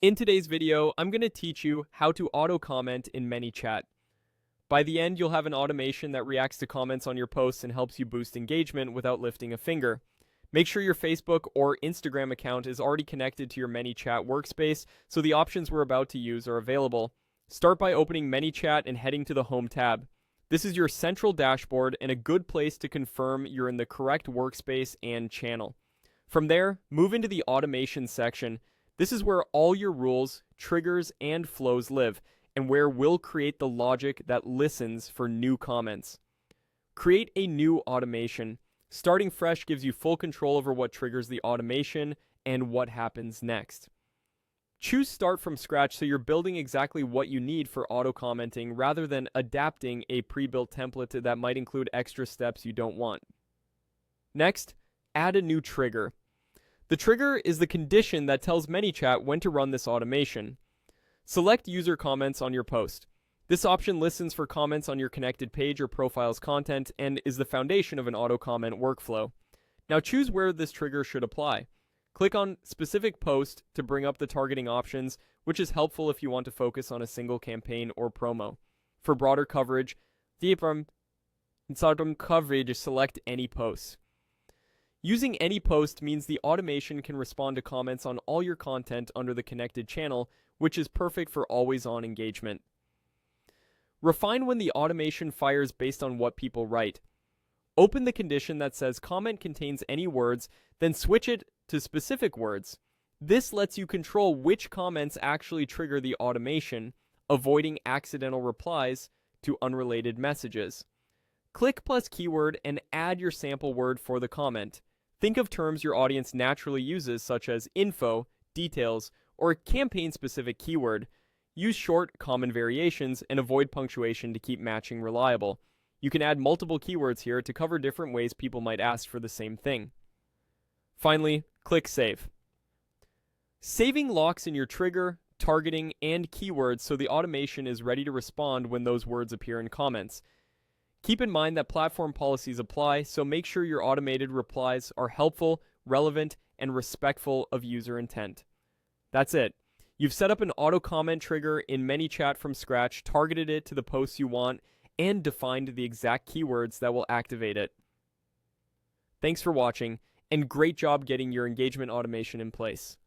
In today's video, I'm going to teach you how to auto-comment in ManyChat. By the end, you'll have an automation that reacts to comments on your posts and helps you boost engagement without lifting a finger. Make sure your Facebook or Instagram account is already connected to your ManyChat workspace so the options we're about to use are available. Start by opening ManyChat and heading to the Home tab. This is your central dashboard and a good place to confirm you're in the correct workspace and channel. From there, move into the Automation section. This is where all your rules, triggers, and flows live, and where we'll create the logic that listens for new comments. Create a new automation. Starting fresh gives you full control over what triggers the automation and what happens next. Choose Start from Scratch so you're building exactly what you need for auto-commenting rather than adapting a pre-built template that might include extra steps you don't want. Next, add a new trigger. The trigger is the condition that tells ManyChat when to run this automation. Select user comments on your post. This option listens for comments on your connected page or profile's content and is the foundation of an auto-comment workflow. Now choose where this trigger should apply. Click on Specific Post to bring up the targeting options, which is helpful if you want to focus on a single campaign or promo. For broader coverage, select any posts. Using any post means the automation can respond to comments on all your content under the connected channel, which is perfect for always-on engagement. Refine when the automation fires based on what people write. Open the condition that says comment contains any words, then switch it to specific words. This lets you control which comments actually trigger the automation, avoiding accidental replies to unrelated messages. Click plus keyword and add your sample word for the comment. Think of terms your audience naturally uses, such as info, details, or a campaign-specific keyword. Use short, common variations and avoid punctuation to keep matching reliable. You can add multiple keywords here to cover different ways people might ask for the same thing. Finally, click Save. Saving locks in your trigger, targeting, and keywords so the automation is ready to respond when those words appear in comments. Keep in mind that platform policies apply, so make sure your automated replies are helpful, relevant, and respectful of user intent. That's it. You've set up an auto-comment trigger in ManyChat from scratch, targeted it to the posts you want, and defined the exact keywords that will activate it. Thanks for watching, and great job getting your engagement automation in place.